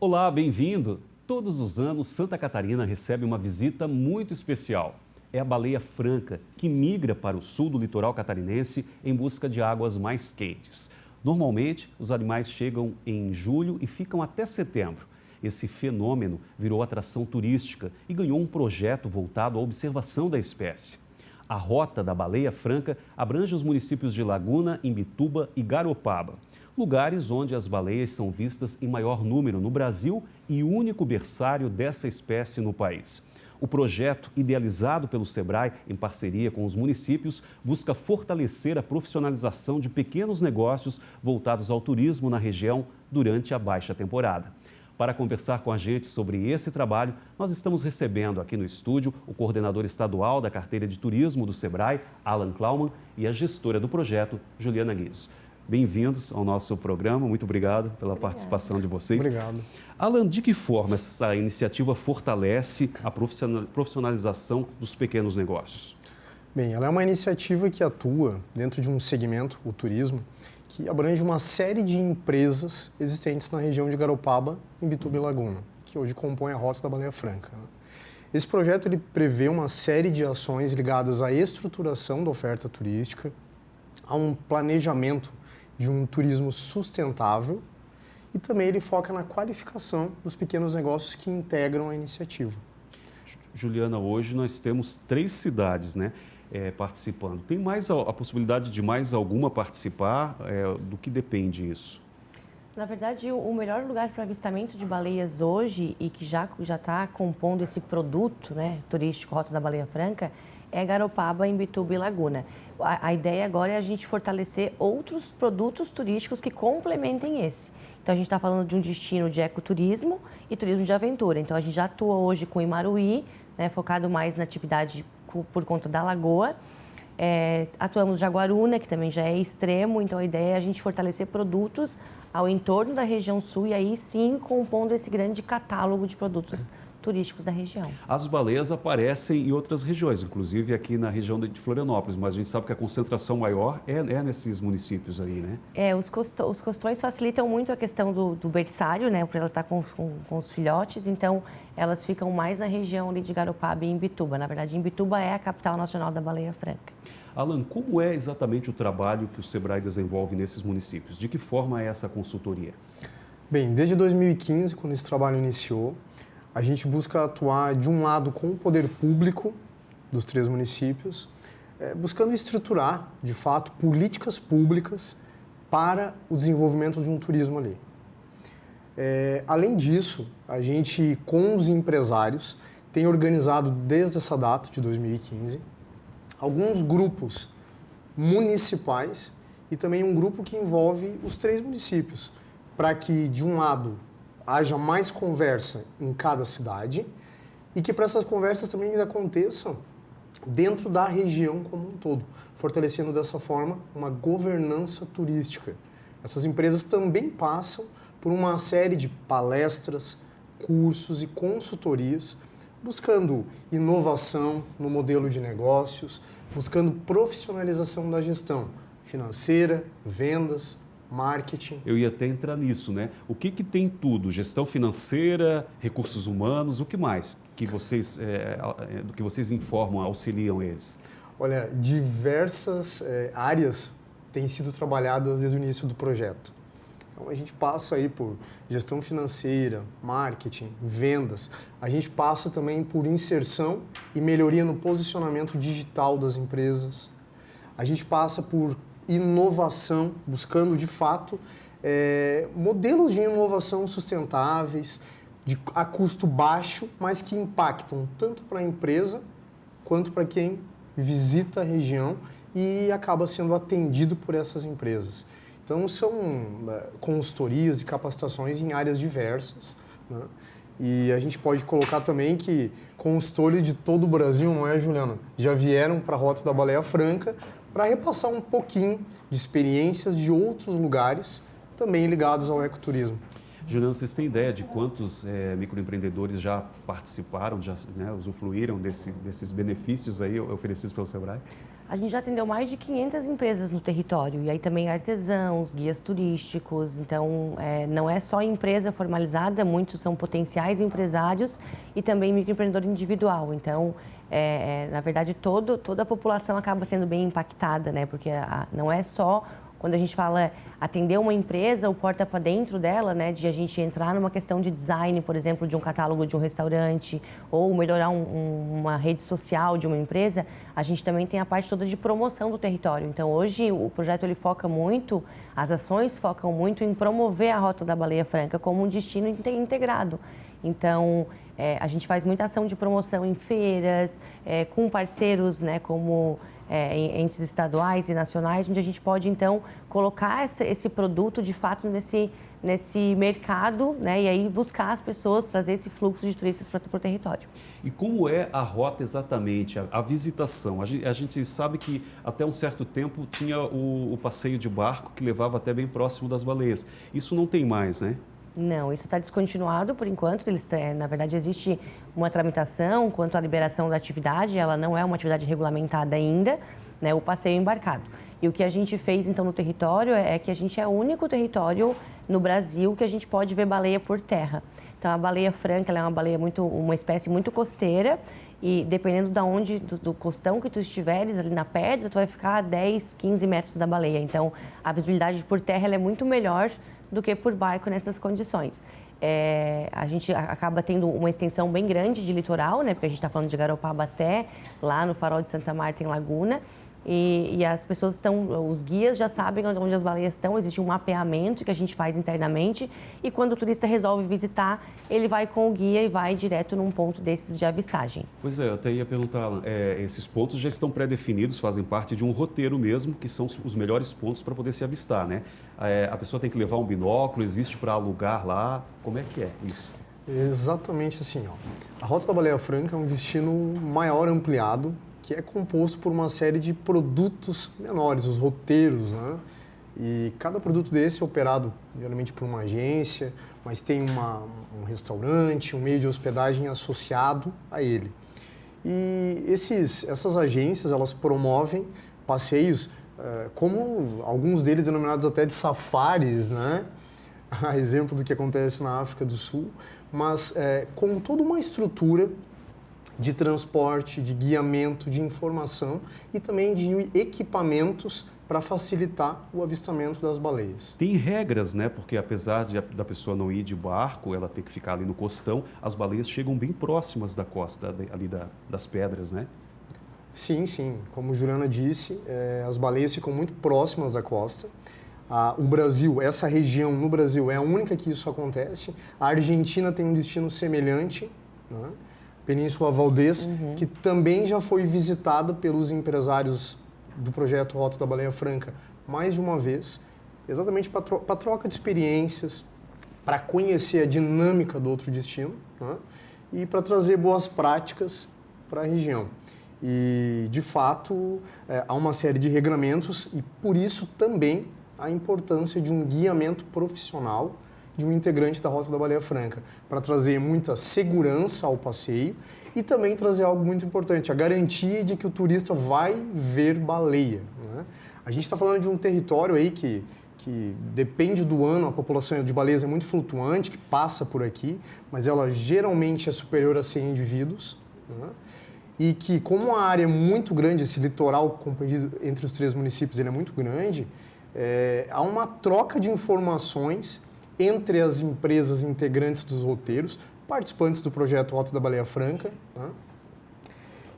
Olá, bem-vindo! Todos os anos, Santa Catarina recebe uma visita muito especial. É a baleia franca, que migra para o sul do litoral catarinense em busca de águas mais quentes. Normalmente, os animais chegam em julho e ficam até setembro. Esse fenômeno virou atração turística e ganhou um projeto voltado à observação da espécie. A Rota da Baleia Franca abrange os municípios de Laguna, Imbituba e Garopaba, lugares onde as baleias são vistas em maior número no Brasil e único berçário dessa espécie no país. O projeto, idealizado pelo SEBRAE em parceria com os municípios, busca fortalecer a profissionalização de pequenos negócios voltados ao turismo na região durante a baixa temporada. Para conversar com a gente sobre esse trabalho, nós estamos recebendo aqui no estúdio o coordenador estadual da carteira de turismo do SEBRAE, Alan Klaumann, e a gestora do projeto, Juliana Guizzo. Bem-vindos ao nosso programa, muito obrigado pela participação de vocês. Obrigado. Alan, de que forma essa iniciativa fortalece a profissionalização dos pequenos negócios? Bem, ela é uma iniciativa que atua dentro de um segmento, o turismo, que abrange uma série de empresas existentes na região de Garopaba, Imbituba e Laguna, que hoje compõem a Rota da Baleia Franca. Esse projeto ele prevê uma série de ações ligadas à estruturação da oferta turística, a um planejamento de um turismo sustentável e também ele foca na qualificação dos pequenos negócios que integram a iniciativa. Juliana, hoje nós temos 3 cidades, participando. Tem mais a possibilidade de mais alguma participar? Do que depende isso? Na verdade, o melhor lugar para avistamento de baleias hoje e que já está compondo esse produto turístico Rota da Baleia Franca é Garopaba, Imbituba e Laguna. A ideia agora é a gente fortalecer outros produtos turísticos que complementem esse. Então, a gente está falando de um destino de ecoturismo e turismo de aventura. Então, a gente já atua hoje com Imaruí, focado mais na atividade por conta da lagoa. Atuamos Jaguaruna, que também já é extremo. Então, a ideia é a gente fortalecer produtos ao entorno da região sul e aí sim compondo esse grande catálogo de produtos turísticos da região. As baleias aparecem em outras regiões, inclusive aqui na região de Florianópolis, mas a gente sabe que a concentração maior é nesses municípios aí, né? Os costões facilitam muito a questão do berçário, para elas estar com os filhotes, então elas ficam mais na região ali de Garopaba e Imbituba. Na verdade, Imbituba é a capital nacional da baleia franca. Alan, como é exatamente o trabalho que o SEBRAE desenvolve nesses municípios? De que forma é essa consultoria? Bem, desde 2015, quando esse trabalho iniciou, a gente busca atuar, de um lado, com o poder público dos 3 municípios, buscando estruturar, de fato, políticas públicas para o desenvolvimento de um turismo ali. Além disso, a gente, com os empresários, tem organizado, desde essa data de 2015, alguns grupos municipais e também um grupo que envolve os 3 municípios, para que, de um lado, haja mais conversa em cada cidade e que para essas conversas também aconteçam dentro da região como um todo, fortalecendo dessa forma uma governança turística. Essas empresas também passam por uma série de palestras, cursos e consultorias, buscando inovação no modelo de negócios, buscando profissionalização da gestão financeira, vendas, marketing. Eu ia até entrar nisso, O que tem tudo? Gestão financeira, recursos humanos, o que mais que vocês, do que vocês informam, auxiliam eles? Olha, diversas áreas têm sido trabalhadas desde o início do projeto. Então, a gente passa aí por gestão financeira, marketing, vendas. A gente passa também por inserção e melhoria no posicionamento digital das empresas. A gente passa por inovação, buscando, de fato, modelos de inovação sustentáveis, a custo baixo, mas que impactam tanto para a empresa quanto para quem visita a região e acaba sendo atendido por essas empresas. Então, são consultorias e capacitações em áreas diversas, E a gente pode colocar também que consultores de todo o Brasil, não é, Juliana? Já vieram para a Rota da Baleia Franca para repassar um pouquinho de experiências de outros lugares também ligados ao ecoturismo. Juliana, vocês têm ideia de quantos microempreendedores já participaram, já usufruíram desses benefícios aí oferecidos pelo SEBRAE? A gente já atendeu mais de 500 empresas no território, e aí também artesãos, guias turísticos, então não é só empresa formalizada, muitos são potenciais empresários e também microempreendedor individual, então na verdade toda a população acaba sendo bem impactada, né? Porque não é só quando a gente fala atender uma empresa, o porta para dentro dela, né, de a gente entrar numa questão de design, por exemplo, de um catálogo de um restaurante, ou melhorar uma rede social de uma empresa, a gente também tem a parte toda de promoção do território. Então, hoje, o projeto ele foca muito, as ações focam muito em promover a Rota da Baleia Franca como um destino integrado. Então, a gente faz muita ação de promoção em feiras, com parceiros, né, como entes estaduais e nacionais, onde a gente pode, então, colocar esse produto, de fato, nesse mercado, né, e aí buscar as pessoas, trazer esse fluxo de turistas para o território. E como é a rota exatamente, a visitação? A gente sabe que até um certo tempo tinha o passeio de barco que levava até bem próximo das baleias. Isso não tem mais, né? Não, isso está descontinuado por enquanto. Na verdade, existe uma tramitação quanto à liberação da atividade, ela não é uma atividade regulamentada ainda, né, o passeio embarcado. E o que a gente fez, então, no território é que a gente é o único território no Brasil que a gente pode ver baleia por terra. Então, a baleia franca, ela é uma espécie muito costeira, e dependendo do costão que tu estiveres ali na pedra, tu vai ficar a 10, 15 metros da baleia. Então, a visibilidade por terra ela é muito melhor do que por barco nessas condições. A gente acaba tendo uma extensão bem grande de litoral, né? Porque a gente está falando de Garopaba até lá no Farol de Santa Marta, em Laguna. E as pessoas os guias já sabem onde as baleias estão, existe um mapeamento que a gente faz internamente, e quando o turista resolve visitar, ele vai com o guia e vai direto num ponto desses de avistagem. Pois é, eu até ia perguntar, esses pontos já estão pré-definidos, fazem parte de um roteiro mesmo, que são os melhores pontos para poder se avistar, né? A pessoa tem que levar um binóculo, existe para alugar lá, como é que é isso? Exatamente assim, ó. A Rota da Baleia Franca é um destino maior ampliado, que é composto por uma série de produtos menores, os roteiros, né? E cada produto desse é operado, geralmente, por uma agência, mas tem um restaurante, um meio de hospedagem associado a ele. E essas agências, elas promovem passeios, como alguns deles denominados até de safaris, né? A exemplo do que acontece na África do Sul, mas com toda uma estrutura de transporte, de guiamento, de informação e também de equipamentos para facilitar o avistamento das baleias. Tem regras, né? Porque apesar da pessoa não ir de barco, ela tem que ficar ali no costão, as baleias chegam bem próximas da costa, ali das pedras, né? Sim, sim. Como Juliana disse, as baleias ficam muito próximas da costa. O Brasil, essa região no Brasil é a única que isso acontece. A Argentina tem um destino semelhante, né? Península Valdez, que também já foi visitada pelos empresários do projeto Rota da Baleia Franca mais de uma vez, exatamente para troca de experiências, para conhecer a dinâmica do outro destino, né? E para trazer boas práticas para a região. E, de fato, há uma série de regramentos e, por isso, também a importância de um guiamento profissional de um integrante da Rota da Baleia Franca, para trazer muita segurança ao passeio e também trazer algo muito importante, a garantia de que o turista vai ver baleia, né? A gente está falando de um território aí que depende do ano, a população de baleias é muito flutuante, que passa por aqui, mas ela geralmente é superior a 100 indivíduos, né? E que, como a área é muito grande, esse litoral compreendido entre os 3 municípios, ele é muito grande, há uma troca de informações entre as empresas integrantes dos roteiros, participantes do projeto Rota da Baleia Franca, né?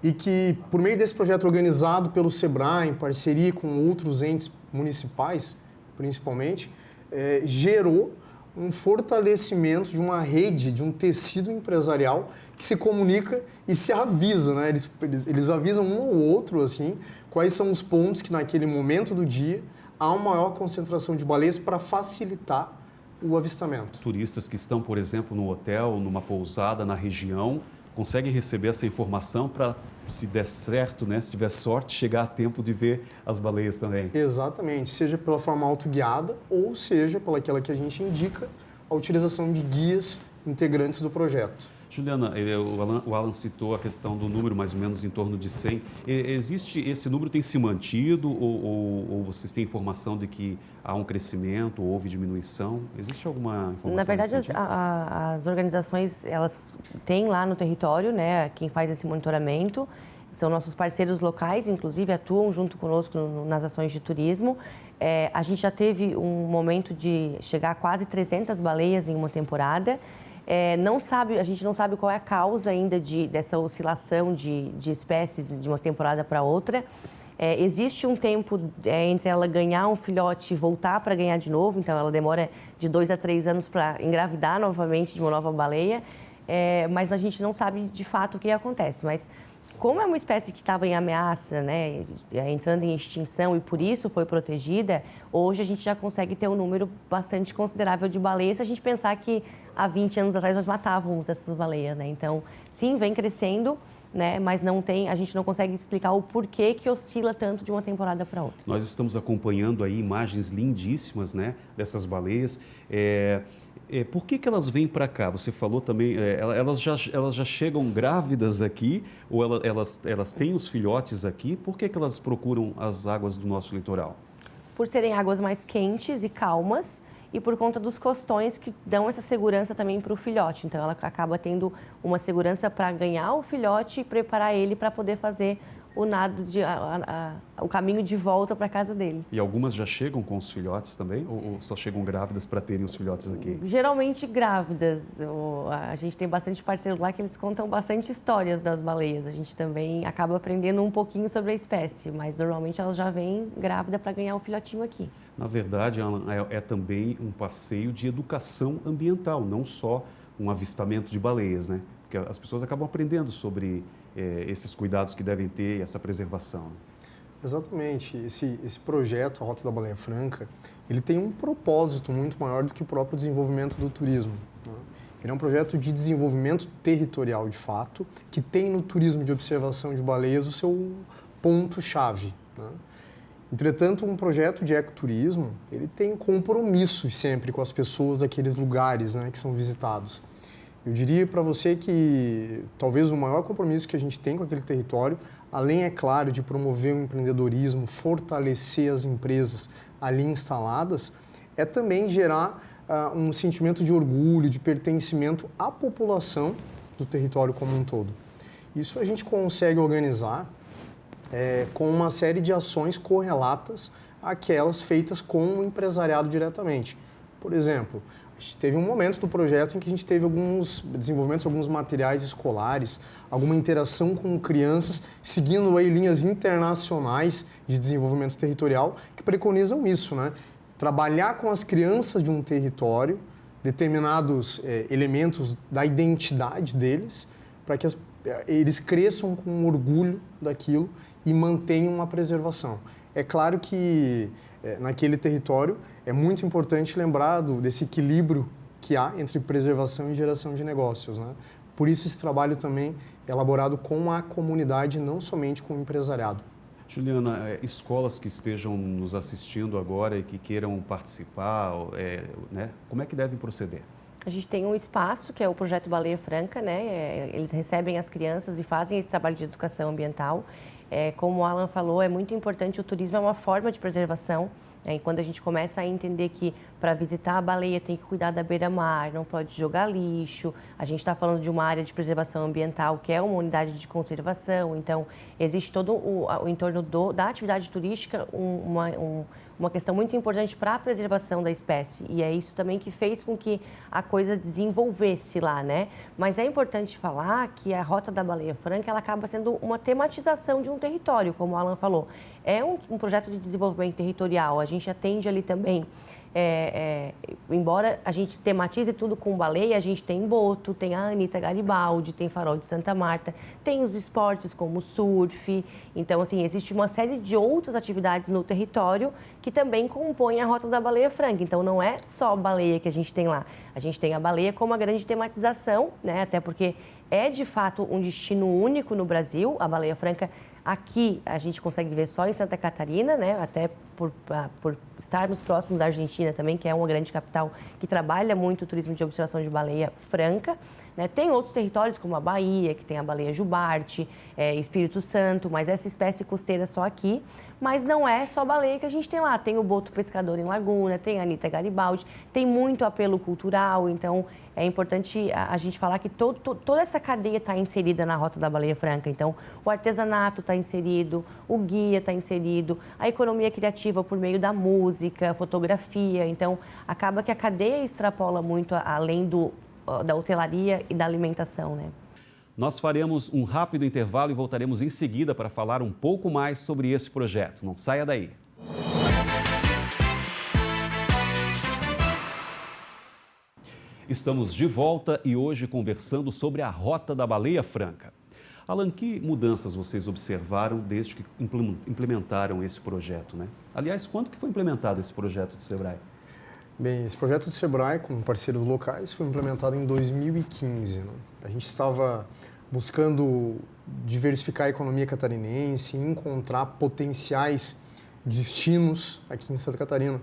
E que, por meio desse projeto organizado pelo SEBRAE, em parceria com outros entes municipais, principalmente, gerou um fortalecimento de uma rede, de um tecido empresarial que se comunica e se avisa, né? Eles avisam um ou outro, assim, quais são os pontos que, naquele momento do dia, há uma maior concentração de baleias para facilitar o avistamento. Turistas que estão, por exemplo, no hotel, numa pousada na região, conseguem receber essa informação para, se der certo, né, se tiver sorte, chegar a tempo de ver as baleias também. Exatamente, seja pela forma autoguiada ou seja pelaquela que a gente indica, a utilização de guias integrantes do projeto. Juliana, o Alan citou a questão do número, mais ou menos em torno de 100. Existe esse número, tem se mantido ou vocês têm informação de que há um crescimento, houve diminuição? Existe alguma informação? Na verdade, as organizações, elas têm lá no território, né, quem faz esse monitoramento, são nossos parceiros locais, inclusive atuam junto conosco nas ações de turismo. A gente já teve um momento de chegar a quase 300 baleias em uma temporada. A gente não sabe qual é a causa ainda dessa oscilação de espécies de uma temporada para outra. Existe um tempo entre ela ganhar um filhote e voltar para ganhar de novo, então ela demora de 2 a 3 anos para engravidar novamente de uma nova baleia, mas a gente não sabe de fato o que acontece. Mas como é uma espécie que estava em ameaça, né, entrando em extinção e por isso foi protegida, hoje a gente já consegue ter um número bastante considerável de baleias se a gente pensar que há 20 anos atrás nós matávamos essas baleias, né? Então, sim, vem crescendo, né, mas a gente não consegue explicar o porquê que oscila tanto de uma temporada para outra. Nós estamos acompanhando aí imagens lindíssimas, né, dessas baleias. Por que elas vêm para cá? Você falou também, elas já chegam grávidas aqui ou elas têm os filhotes aqui? Por que elas procuram as águas do nosso litoral? Por serem águas mais quentes e calmas e por conta dos costões que dão essa segurança também para o filhote. Então, ela acaba tendo uma segurança para ganhar o filhote e preparar ele para poder fazer o nado, o caminho de volta para a casa deles. E algumas já chegam com os filhotes também ou só chegam grávidas para terem os filhotes aqui? Geralmente grávidas. A gente tem bastante parceiros lá que eles contam bastante histórias das baleias. A gente também acaba aprendendo um pouquinho sobre a espécie, mas normalmente elas já vêm grávida para ganhar o filhotinho aqui. Na verdade, Alan, é também um passeio de educação ambiental, não só um avistamento de baleias, né? Porque as pessoas acabam aprendendo sobre esses cuidados que devem ter e essa preservação. Exatamente. Esse projeto, a Rota da Baleia Franca, ele tem um propósito muito maior do que o próprio desenvolvimento do turismo, né? Ele é um projeto de desenvolvimento territorial, de fato, que tem no turismo de observação de baleias o seu ponto-chave, né? Entretanto, um projeto de ecoturismo, ele tem compromissos sempre com as pessoas daqueles lugares, né, que são visitados. Eu diria para você que talvez o maior compromisso que a gente tem com aquele território, além, é claro, de promover o empreendedorismo, fortalecer as empresas ali instaladas, é também gerar um sentimento de orgulho, de pertencimento à população do território como um todo. Isso a gente consegue organizar com uma série de ações correlatas àquelas feitas com o empresariado diretamente. Por exemplo, a gente teve um momento do projeto em que a gente teve alguns desenvolvimentos, alguns materiais escolares, alguma interação com crianças, seguindo aí linhas internacionais de desenvolvimento territorial que preconizam isso, né? Trabalhar com as crianças de um território, determinados elementos da identidade deles, para que eles cresçam com orgulho daquilo e mantenham uma preservação. É claro que naquele território é muito importante lembrar desse equilíbrio que há entre preservação e geração de negócios, né? Por isso esse trabalho também é elaborado com a comunidade, não somente com o empresariado. Juliana, escolas que estejam nos assistindo agora e que queiram participar, né, como é que devem proceder? A gente tem um espaço, que é o Projeto Baleia Franca, né? Eles recebem as crianças e fazem esse trabalho de educação ambiental. Como o Alan falou, é muito importante, o turismo é uma forma de preservação. E quando a gente começa a entender que para visitar a baleia tem que cuidar da beira-mar, não pode jogar lixo, a gente está falando de uma área de preservação ambiental que é uma unidade de conservação, então existe todo o entorno da atividade turística uma questão muito importante para a preservação da espécie, e é isso também que fez com que a coisa desenvolvesse lá, né? Mas é importante falar que a Rota da Baleia Franca ela acaba sendo uma tematização de um território, como o Alan falou. É um projeto de desenvolvimento territorial, a gente atende ali também, embora a gente tematize tudo com baleia, a gente tem Boto, tem a Anitta Garibaldi, tem Farol de Santa Marta, tem os esportes como surf, então assim, existe uma série de outras atividades no território que também compõem a Rota da Baleia Franca, então não é só baleia que a gente tem lá, a gente tem a baleia como uma grande tematização, né? Até porque é de fato um destino único no Brasil, a Baleia Franca. Aqui a gente consegue ver só em Santa Catarina, né? Até por estarmos próximos da Argentina também, que é uma grande capital que trabalha muito o turismo de observação de baleia franca, né? Tem outros territórios, como a Bahia, que tem a baleia jubarte, Espírito Santo, mas essa espécie costeira só aqui. Mas não é só baleia que a gente tem lá. Tem o boto pescador em Laguna, tem a Anita Garibaldi, tem muito apelo cultural. Então, é importante a gente falar que toda essa cadeia está inserida na Rota da Baleia Franca. Então, o artesanato está inserido, o guia está inserido, a economia criativa por meio da música, fotografia. Então, acaba que a cadeia extrapola muito além da hotelaria e da alimentação, né? Nós faremos um rápido intervalo e voltaremos em seguida para falar um pouco mais sobre esse projeto. Não saia daí. Estamos de volta e hoje conversando sobre a Rota da Baleia Franca. Alan, que mudanças vocês observaram desde que implementaram esse projeto, né? Aliás, quando que foi implementado esse projeto do Sebrae? Bem, esse projeto do Sebrae, com parceiros locais, foi implementado em 2015. Né? A gente estava buscando diversificar a economia catarinense, encontrar potenciais destinos aqui em Santa Catarina,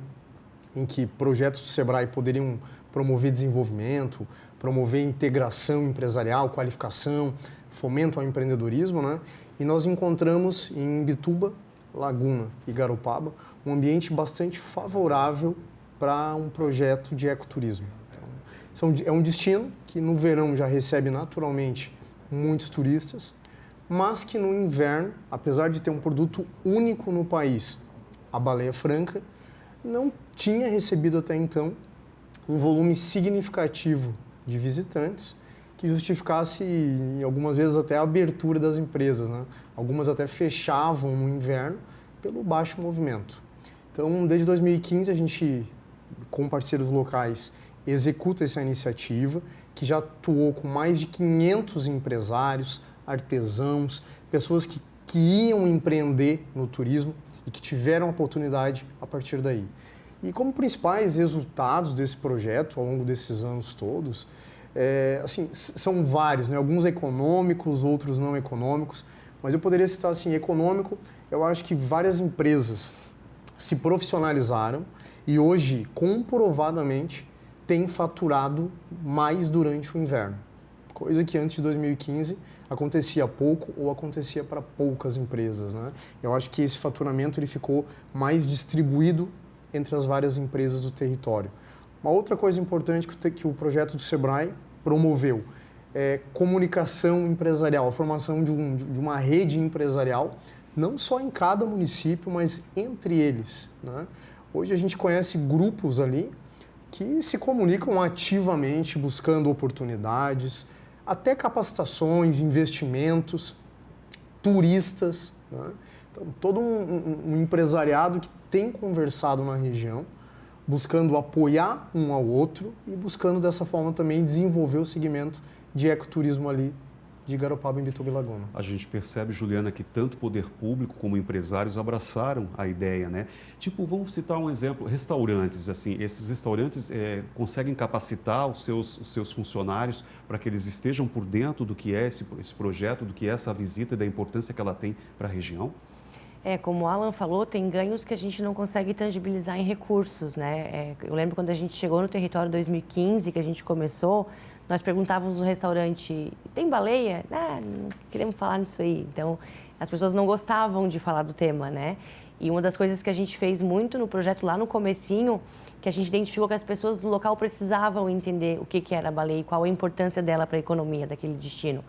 em que projetos do Sebrae poderiam promover desenvolvimento, promover integração empresarial, qualificação, fomento ao empreendedorismo, né? E nós encontramos em Imbituba, Laguna e Garopaba um ambiente bastante favorável para um projeto de ecoturismo. Então, é um destino que no verão já recebe naturalmente muitos turistas, mas que no inverno, apesar de ter um produto único no país, a baleia franca, não tinha recebido até então um volume significativo de visitantes que justificasse, algumas vezes, até a abertura das empresas, né? Algumas até fechavam no inverno pelo baixo movimento. Então, desde 2015, a gente, com parceiros locais, executa essa iniciativa, que já atuou com mais de 500 empresários, artesãos, pessoas que iam empreender no turismo e que tiveram a oportunidade a partir daí. E como principais resultados desse projeto, ao longo desses anos todos, são vários, né? Alguns econômicos, outros não econômicos, mas eu poderia citar assim, econômico, eu acho que várias empresas se profissionalizaram e hoje, comprovadamente, têm faturado mais durante o inverno, coisa que antes de 2015 acontecia pouco ou acontecia para poucas empresas, né? Eu acho que esse faturamento ele ficou mais distribuído entre as várias empresas do território. Uma outra coisa importante que o projeto do Sebrae promoveu é comunicação empresarial, a formação de uma rede empresarial, não só em cada município, mas entre eles, né? Hoje a gente conhece grupos ali que se comunicam ativamente, buscando oportunidades, até capacitações, investimentos, turistas, né? Então, todo um empresariado que tem conversado na região, buscando apoiar um ao outro e buscando dessa forma também desenvolver o segmento de ecoturismo ali de Garopaba, Imbituba e Laguna. A gente percebe, Juliana, que tanto o poder público como empresários abraçaram a ideia, né? Tipo, vamos citar um exemplo, restaurantes, assim, esses restaurantes conseguem capacitar os seus funcionários para que eles estejam por dentro do que é esse projeto, do que é essa visita e da importância que ela tem para a região? Como o Alan falou, tem ganhos que a gente não consegue tangibilizar em recursos, né? Eu lembro quando a gente chegou no território em 2015, que a gente começou, nós perguntávamos no restaurante, tem baleia? Não queremos falar nisso aí. Então, as pessoas não gostavam de falar do tema, né? E uma das coisas que a gente fez muito no projeto lá no comecinho, que a gente identificou que as pessoas do local precisavam entender o que era a baleia e qual a importância dela para a economia daquele destino.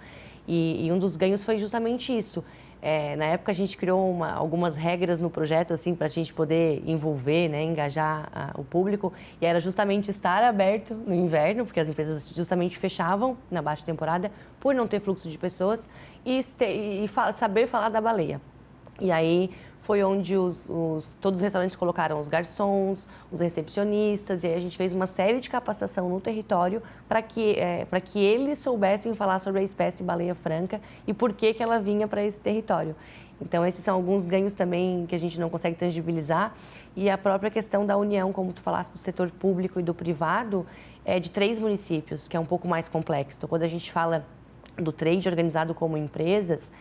E um dos ganhos foi justamente isso. Na época a gente criou algumas regras no projeto assim para a gente poder envolver, né, engajar o público, e era justamente estar aberto no inverno, porque as empresas justamente fechavam na baixa temporada por não ter fluxo de pessoas e saber falar da baleia. E aí foi onde todos os restaurantes colocaram os garçons, os recepcionistas, e aí a gente fez uma série de capacitação no território para que eles soubessem falar sobre a espécie baleia franca e por que ela vinha para esse território. Então, esses são alguns ganhos também que a gente não consegue tangibilizar. E a própria questão da união, como tu falaste, do setor público e do privado, de 3 municípios, que é um pouco mais complexo. Então, quando a gente fala do trade organizado como empresas,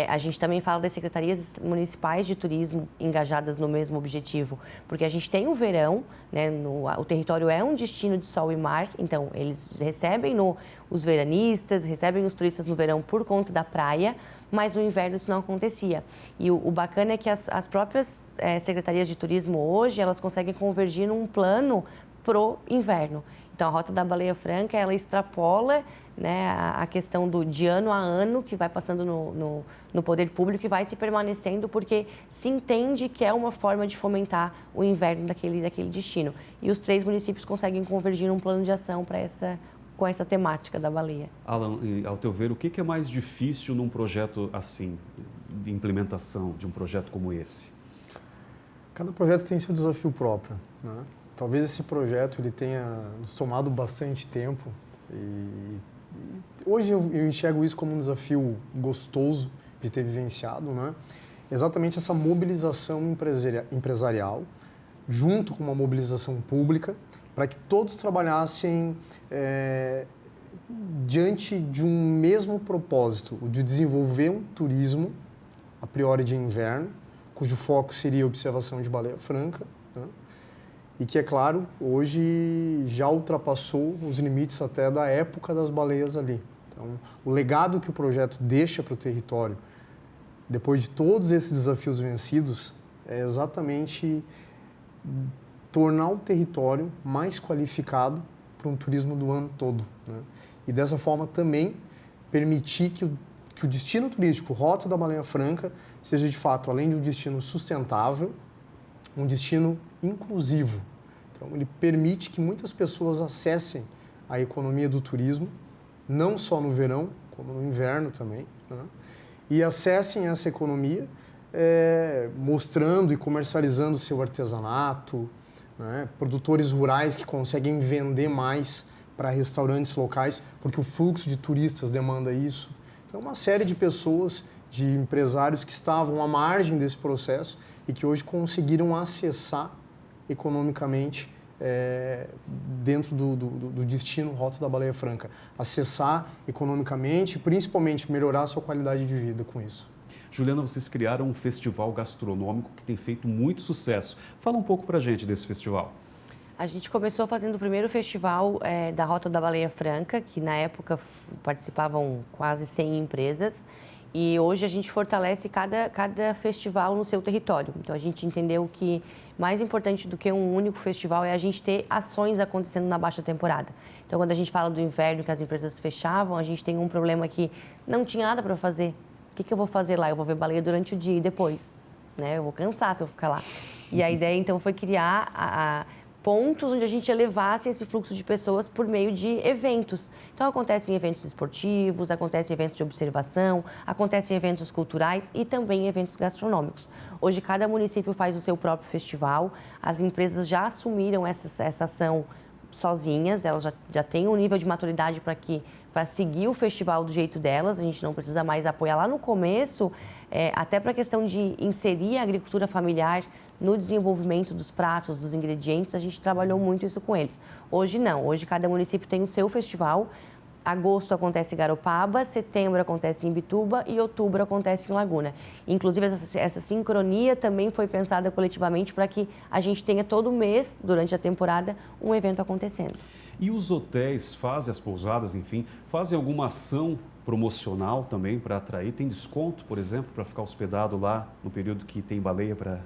A gente também fala das secretarias municipais de turismo engajadas no mesmo objetivo, porque a gente tem o verão, né, o território é um destino de sol e mar, então eles recebem os veranistas, recebem os turistas no verão por conta da praia, mas no inverno isso não acontecia. E o bacana é que as próprias secretarias de turismo hoje, elas conseguem convergir num plano pro inverno. Então, a Rota da Baleia Franca, ela extrapola, né, a questão de ano a ano, que vai passando no poder público e vai se permanecendo, porque se entende que é uma forma de fomentar o inverno daquele destino. E os 3 municípios conseguem convergir num plano de ação com essa temática da baleia. Alan, ao teu ver, o que é mais difícil num projeto assim, de implementação de um projeto como esse? Cada projeto tem seu desafio próprio, né? Talvez esse projeto ele tenha nos tomado bastante tempo e hoje eu enxergo isso como um desafio gostoso de ter vivenciado, né? Exatamente essa mobilização empresarial junto com uma mobilização pública para que todos trabalhassem diante de um mesmo propósito, o de desenvolver um turismo, a priori de inverno, cujo foco seria a observação de baleia franca, né? E que, é claro, hoje já ultrapassou os limites até da época das baleias ali. Então, o legado que o projeto deixa para o território, depois de todos esses desafios vencidos, é exatamente tornar o território mais qualificado para um turismo do ano todo, né? E dessa forma também permitir que o destino turístico, Rota da Baleia Franca, seja de fato, além de um destino sustentável, um destino inclusivo. Então, ele permite que muitas pessoas acessem a economia do turismo, não só no verão, como no inverno também, né? E acessem essa economia mostrando e comercializando o seu artesanato, né? Produtores rurais que conseguem vender mais para restaurantes locais, porque o fluxo de turistas demanda isso. Então, uma série de pessoas, de empresários que estavam à margem desse processo e que hoje conseguiram acessar economicamente dentro do destino Rota da Baleia Franca. Acessar economicamente e, principalmente, melhorar a sua qualidade de vida com isso. Juliana, vocês criaram um festival gastronômico que tem feito muito sucesso. Fala um pouco para a gente desse festival. A gente começou fazendo o primeiro festival da Rota da Baleia Franca, que na época participavam quase 100 empresas. E hoje a gente fortalece cada festival no seu território. Então, a gente entendeu que mais importante do que um único festival é a gente ter ações acontecendo na baixa temporada. Então, quando a gente fala do inverno, que as empresas fechavam, a gente tem um problema que não tinha nada para fazer. O que eu vou fazer lá? Eu vou ver baleia durante o dia e depois, né? Eu vou cansar se eu ficar lá. E a ideia, então, foi criar pontos onde a gente elevasse esse fluxo de pessoas por meio de eventos. Então, acontecem eventos esportivos, acontecem eventos de observação, acontecem eventos culturais e também eventos gastronômicos. Hoje, cada município faz o seu próprio festival. As empresas já assumiram essa ação sozinhas, elas já têm um nível de maturidade para seguir o festival do jeito delas, a gente não precisa mais apoiar lá no começo, até para a questão de inserir a agricultura familiar no desenvolvimento dos pratos, dos ingredientes, a gente trabalhou muito isso com eles. Hoje não, hoje cada município tem o seu festival. Agosto acontece em Garopaba, setembro acontece em Imbituba e outubro acontece em Laguna. Inclusive, essa sincronia também foi pensada coletivamente para que a gente tenha todo mês, durante a temporada, um evento acontecendo. E os hotéis fazem, as pousadas, enfim, fazem alguma ação promocional também para atrair? Tem desconto, por exemplo, para ficar hospedado lá no período que tem baleia para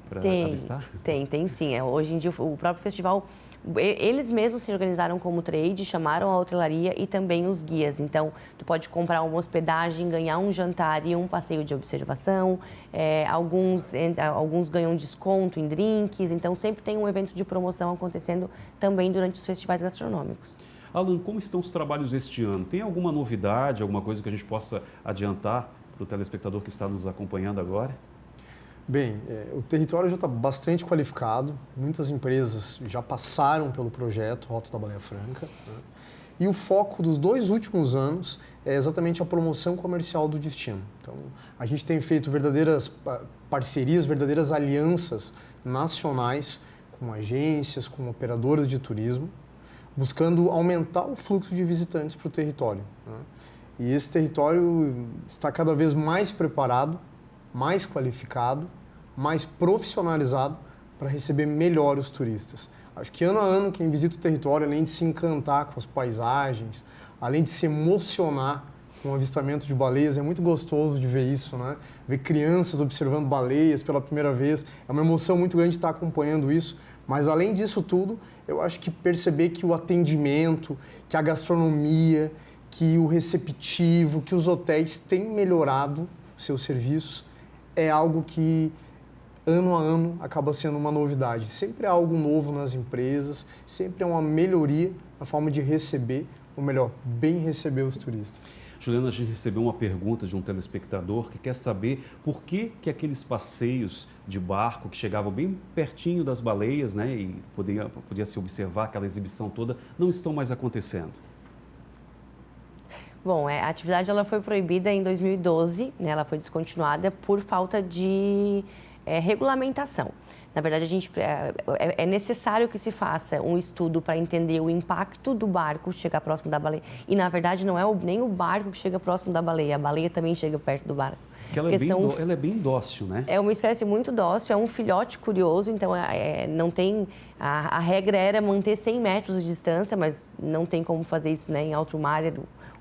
avistar? Tem sim. Hoje em dia, o próprio festival, eles mesmos se organizaram como trade, chamaram a hotelaria e também os guias. Então, tu pode comprar uma hospedagem, ganhar um jantar e um passeio de observação. Alguns ganham desconto em drinks. Então, sempre tem um evento de promoção acontecendo também durante os festivais gastronômicos. Alan, como estão os trabalhos este ano? Tem alguma novidade, alguma coisa que a gente possa adiantar para o telespectador que está nos acompanhando agora? Bem, o território já está bastante qualificado, muitas empresas já passaram pelo projeto Rota da Baleia Franca, né? E o foco dos 2 últimos anos é exatamente a promoção comercial do destino. Então, a gente tem feito verdadeiras parcerias, verdadeiras alianças nacionais com agências, com operadoras de turismo, buscando aumentar o fluxo de visitantes para o território, né? E esse território está cada vez mais preparado, mais qualificado, mais profissionalizado para receber melhor os turistas. Acho que ano a ano quem visita o território, além de se encantar com as paisagens, além de se emocionar com o avistamento de baleias, é muito gostoso de ver isso, né? Ver crianças observando baleias pela primeira vez, é uma emoção muito grande estar acompanhando isso. Mas além disso tudo, eu acho que perceber que o atendimento, que a gastronomia, que o receptivo, que os hotéis têm melhorado os seus serviços, é algo que ano a ano acaba sendo uma novidade. Sempre é algo novo nas empresas, sempre é uma melhoria na forma de receber, ou melhor, bem receber os turistas. Juliana, a gente recebeu uma pergunta de um telespectador que quer saber por que aqueles passeios de barco que chegavam bem pertinho das baleias, né, e podia se observar aquela exibição toda, não estão mais acontecendo. Bom, a atividade ela foi proibida em 2012, né, ela foi descontinuada por falta de regulamentação. Na verdade, é necessário que se faça um estudo para entender o impacto do barco chegar próximo da baleia. E, na verdade, não é nem o barco que chega próximo da baleia, a baleia também chega perto do barco. Porque ela é bem dócil, né? É uma espécie muito dócil, é um filhote curioso, então não tem... A regra era manter 100 metros de distância, mas não tem como fazer isso, né, em alto mar.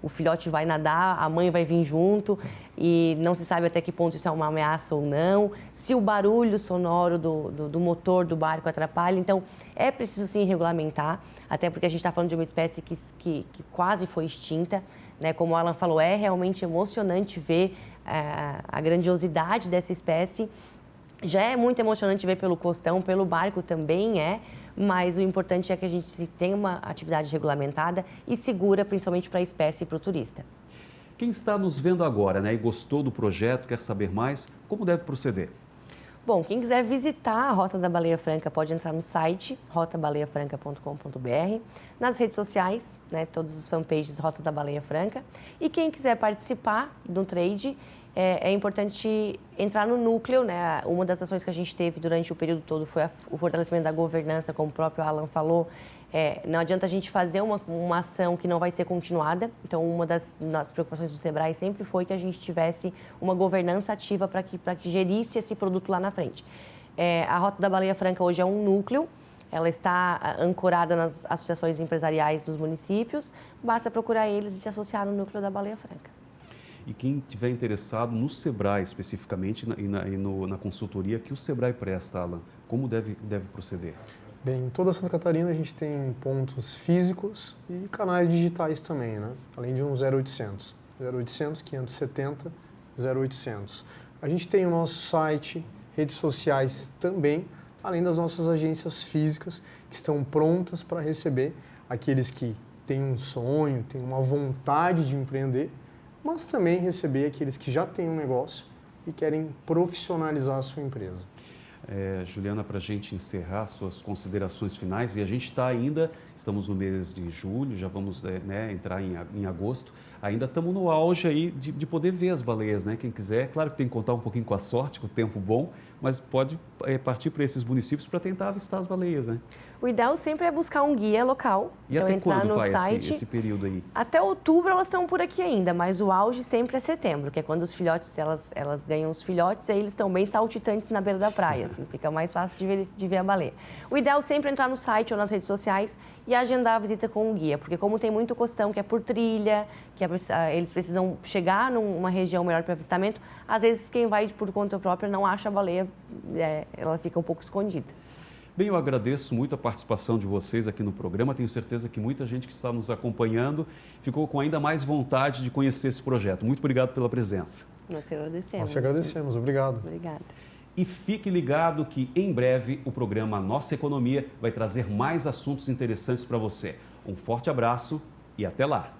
O filhote vai nadar, a mãe vai vir junto e não se sabe até que ponto isso é uma ameaça ou não. Se o barulho sonoro do motor do barco atrapalha, então é preciso sim regulamentar, até porque a gente está falando de uma espécie que quase foi extinta, né? Como o Alan falou, é realmente emocionante ver a grandiosidade dessa espécie. Já é muito emocionante ver pelo costão, pelo barco também mas o importante é que a gente tenha uma atividade regulamentada e segura, principalmente para a espécie e para o turista. Quem está nos vendo agora, né, e gostou do projeto, quer saber mais, como deve proceder? Bom, quem quiser visitar a Rota da Baleia Franca pode entrar no site rotabaleiafranca.com.br, nas redes sociais, né, todos os fanpages Rota da Baleia Franca. E quem quiser participar do trade, é importante entrar no núcleo, né? Uma das ações que a gente teve durante o período todo foi o fortalecimento da governança, como o próprio Alan falou. Não adianta a gente fazer uma ação que não vai ser continuada. Então, uma das preocupações do Sebrae sempre foi que a gente tivesse uma governança ativa para que gerisse esse produto lá na frente. A Rota da Baleia Franca hoje é um núcleo. Ela está ancorada nas associações empresariais dos municípios. Basta procurar eles e se associar no núcleo da Baleia Franca. E quem estiver interessado no Sebrae especificamente e na consultoria que o Sebrae presta, Alan, como deve proceder? Bem, em toda Santa Catarina a gente tem pontos físicos e canais digitais também, né? Além de um 0800. 0800 570 0800. A gente tem o nosso site, redes sociais também, além das nossas agências físicas que estão prontas para receber aqueles que têm um sonho, têm uma vontade de empreender, mas também receber aqueles que já têm um negócio e querem profissionalizar a sua empresa. Juliana, para a gente encerrar suas considerações finais, e a gente estamos no mês de julho, já vamos entrar em agosto, ainda estamos no auge aí de poder ver as baleias, né? Quem quiser, claro que tem que contar um pouquinho com a sorte, com o tempo bom, mas pode partir para esses municípios para tentar avistar as baleias, né? O ideal sempre é buscar um guia local. E então, até entrar quando no vai site. esse período aí? Até outubro elas estão por aqui ainda, mas o auge sempre é setembro, que é quando os filhotes, elas ganham os filhotes e aí eles estão bem saltitantes na beira da praia, assim, fica mais fácil de ver a baleia. O ideal sempre é entrar no site ou nas redes sociais e agendar a visita com um guia, porque como tem muito costão que é por trilha, eles precisam chegar numa região melhor para avistamento, às vezes quem vai por conta própria não acha a baleia, ela fica um pouco escondida. Bem, eu agradeço muito a participação de vocês aqui no programa. Tenho certeza que muita gente que está nos acompanhando ficou com ainda mais vontade de conhecer esse projeto. Muito obrigado pela presença. Nós te agradecemos. Nós te agradecemos. Obrigado. Obrigada. E fique ligado que em breve o programa Nossa Economia vai trazer mais assuntos interessantes para você. Um forte abraço e até lá!